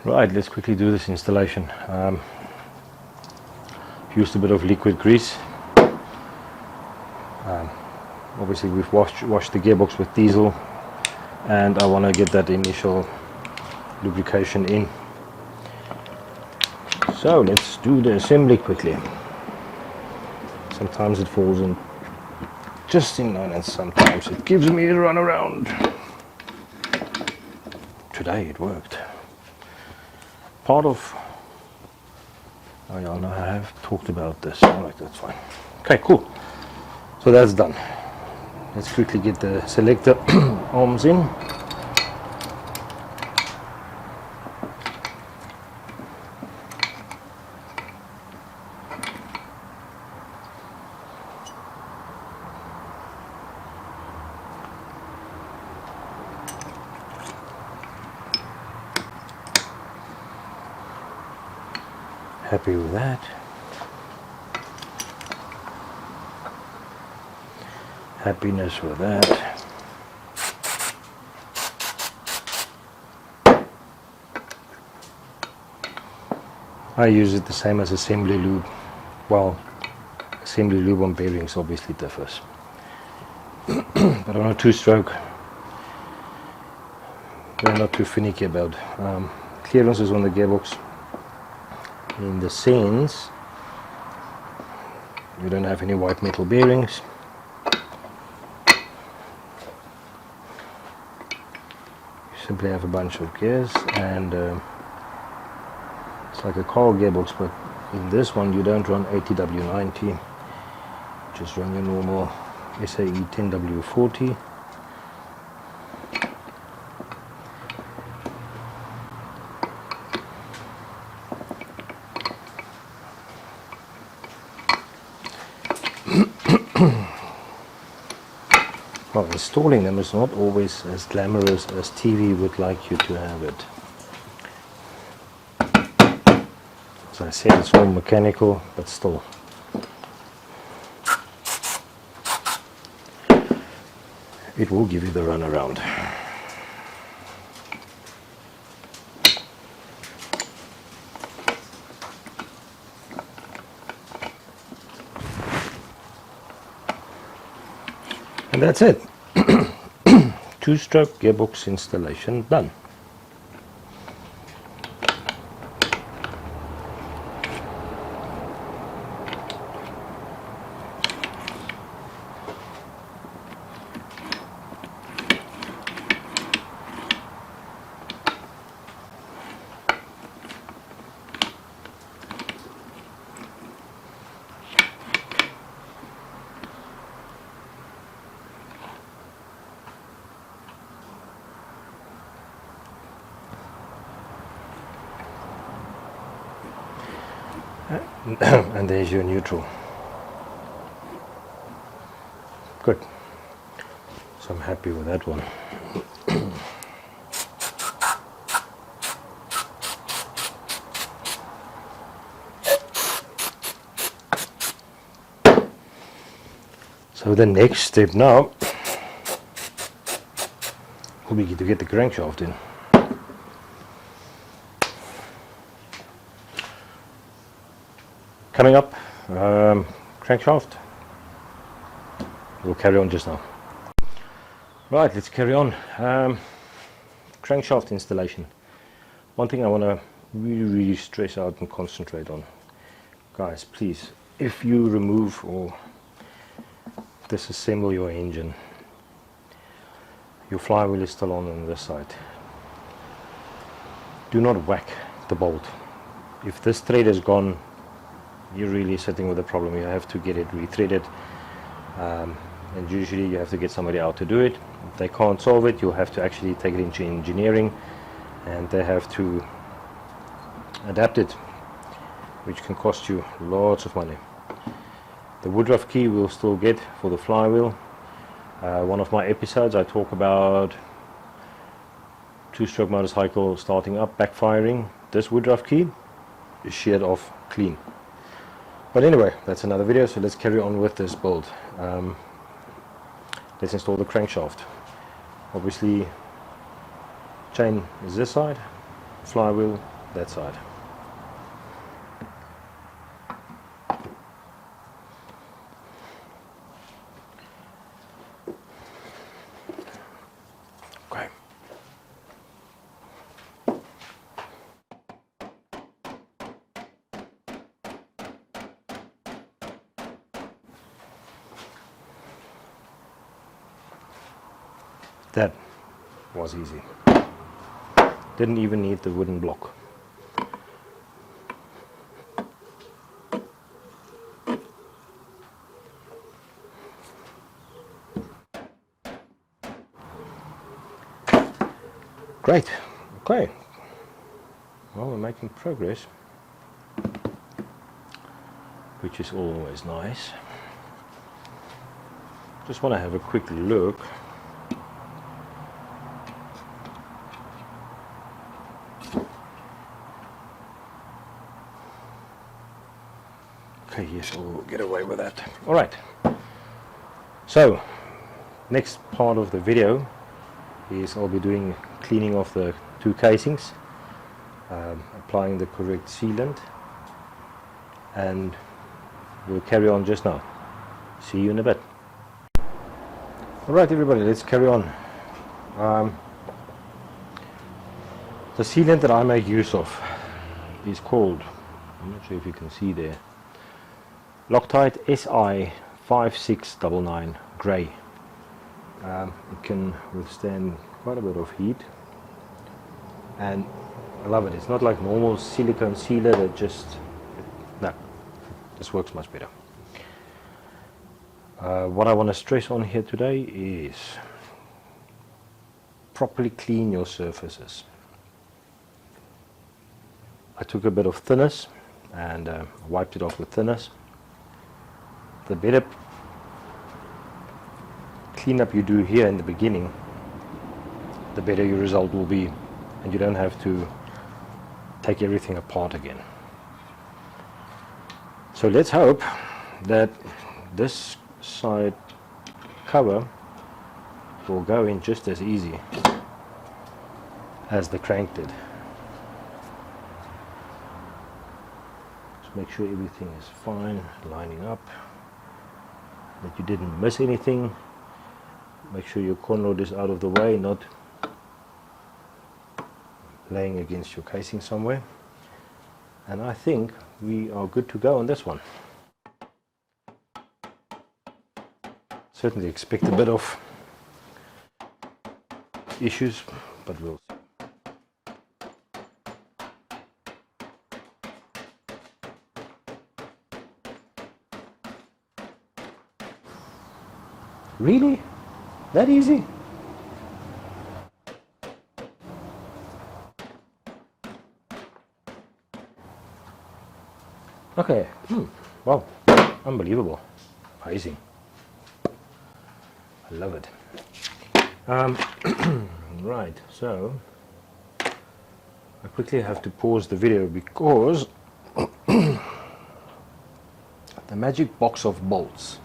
Right, let's quickly do this installation. Used a bit of liquid grease. Obviously we've washed the gearbox with diesel, and I want to get that initial lubrication in. So let's do the assembly quickly. Sometimes it falls in just in line and sometimes it gives me a run around. Today it worked. Part of, oh yeah, no, I have talked about this. Alright, that's fine. Okay, cool. So that's done. Let's quickly get the selector arms in. Happy with that. Happiness with that. I use it the same as assembly lube. Well, assembly lube on bearings obviously differs. But on a two-stroke, they're not too finicky about clearances on the gearbox. In the sense, you don't have any white metal bearings. You simply have a bunch of gears, and it's like a car gearbox, but in this one you don't run ATW90, just run your normal SAE 10W40. Well, installing them is not always as glamorous as TV would like you to have it. As I said, it's all mechanical, but still. It will give you the runaround. And that's it. Two-stroke gearbox installation done. And there's your neutral. Good. So I'm happy with that one. So the next step now will be to get the crankshaft in. Coming up, crankshaft. We'll carry on just now. Right, let's carry on. Crankshaft installation. One thing I want to really stress out and concentrate on. Guys, please, if you remove or disassemble your engine, your flywheel is still on this side. Do not whack the bolt. If this thread is gone, you're really sitting with a problem. You have to get it rethreaded, and usually you have to get somebody out to do it. If they can't solve it, you'll have to actually take it into engineering, and they have to adapt it, which can cost you lots of money. The woodruff key we'll still get for the flywheel. One of my episodes I talk about two-stroke motorcycle starting up, backfiring. This woodruff key is sheared off clean. But anyway, that's another video, so let's carry on with this build. Let's install the crankshaft. Obviously, chain is this side, flywheel that side. Okay. That was easy. Didn't even need the wooden block. Great. Okay. Well, we're making progress, which is always nice. Just want to have a quick look. Okay, yes, we'll get away with that. All right. So, next part of the video is I'll be doing cleaning of the two casings, applying the correct sealant, and we'll carry on just now. See you in a bit. Alright everybody, let's carry on. The sealant that I make use of is called, I'm not sure if you can see there, Loctite SI 5699 Grey. It can withstand quite a bit of heat, and I love it. It's not like normal silicone sealer that this works much better. What I want to stress on here today is properly clean your surfaces. I took a bit of thinners and wiped it off with thinners. The better cleanup you do here in the beginning, the better your result will be, and you don't have to take everything apart again. So let's hope that this side cover will go in just as easy as the crank did. Just make sure everything is fine, lining up, that you didn't miss anything. Make sure your corn rod is out of the way, not laying against your casing somewhere. And I think we are good to go on this one. Certainly expect a bit of issues, but we'll see. Really? That easy? Okay. Wow. Unbelievable. Amazing. I love it. Right, so I quickly have to pause the video because the magic box of bolts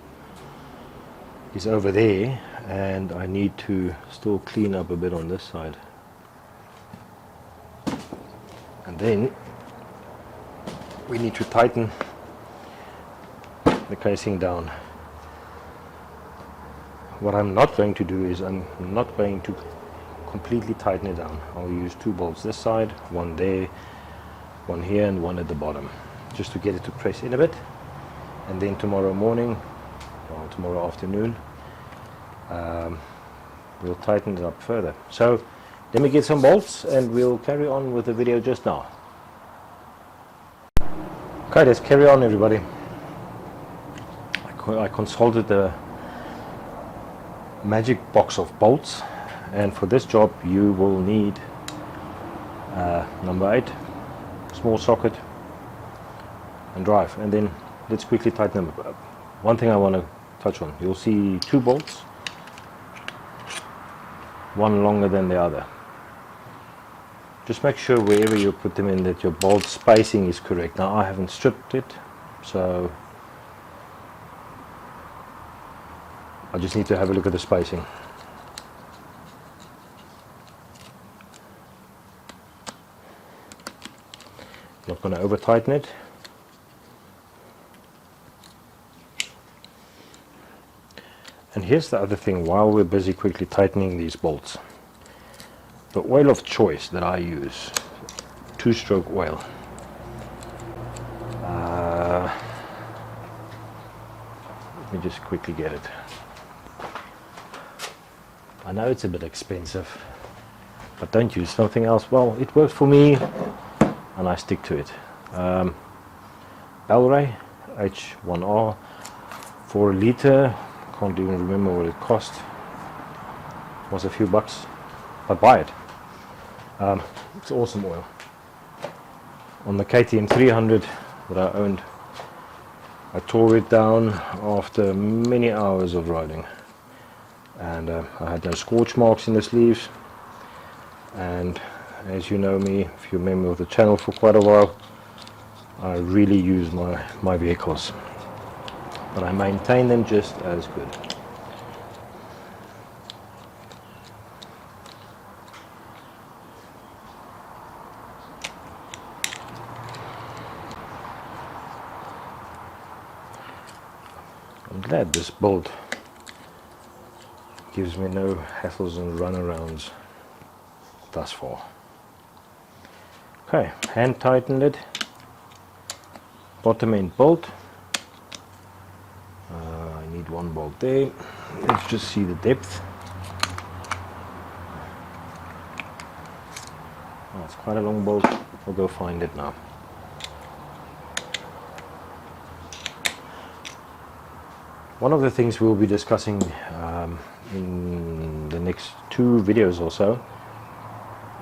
is over there, and I need to still clean up a bit on this side, and then we need to tighten the casing down. What I'm not going to do is I'm not going to completely tighten it down. I'll use two bolts this side, one there, one here, and one at the bottom, just to get it to press in a bit, and then tomorrow morning or tomorrow afternoon we'll tighten it up further. So let me get some bolts and we'll carry on with the video just now. Okay, let's carry on everybody. I consulted the magic box of bolts, and for this job you will need number 8, small socket and drive, and then let's quickly tighten them up. One thing I want to touch on, you'll see two bolts, one longer than the other. Just make sure wherever you put them in that your bolt spacing is correct. Now I haven't stripped it, so I just need to have a look at the spacing. Not going to over tighten it. And here's the other thing while we're busy quickly tightening these bolts. The oil of choice that I use, 2-stroke oil. Let me just quickly get it. I know it's a bit expensive, but don't use something else. Well, it works for me and I stick to it. Bel-Ray H1R for a liter. Can't even remember what it cost. It was a few bucks, but buy it. It's awesome oil. On the KTM 300 that I owned, I tore it down after many hours of riding, and I had no scorch marks in the sleeves. And as you know me, if you're a member of the channel for quite a while, I really use my vehicles, but I maintain them just as good. I'm glad this build gives me no hassles and runarounds thus far. Okay, hand tightened it. Bottom end bolt. I need one bolt there. Let's just see the depth. Oh, it's quite a long bolt. I'll go find it now. One of the things we'll be discussing in the next 2 videos or so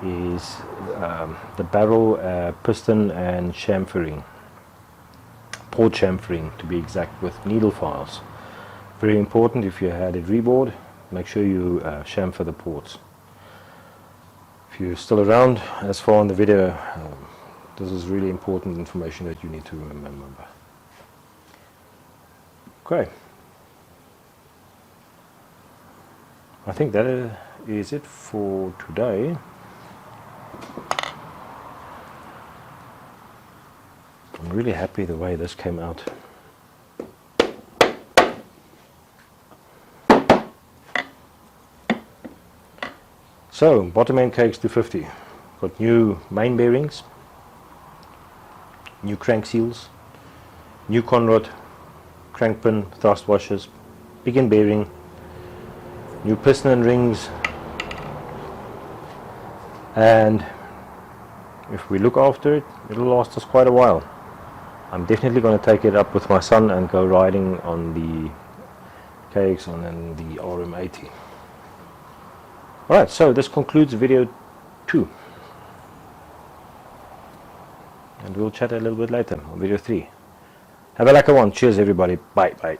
is the barrel piston and chamfering, port chamfering to be exact, with needle files. Very important. If you had it rebored, make sure you chamfer the ports. If you're still around as far in the video, this is really important information that you need to remember. Okay. I think that is it for today. I'm really happy the way this came out. So, bottom end KX250. Got new main bearings, new crank seals, new conrod, crank pin, thrust washers, big end bearing, new piston and rings, and if we look after it, it'll last us quite a while. I'm definitely going to take it up with my son and go riding on the KX and the RM80. Alright, so this concludes video 2. And we'll chat a little bit later on video 3. Have a lekker one. Cheers everybody. Bye. Bye.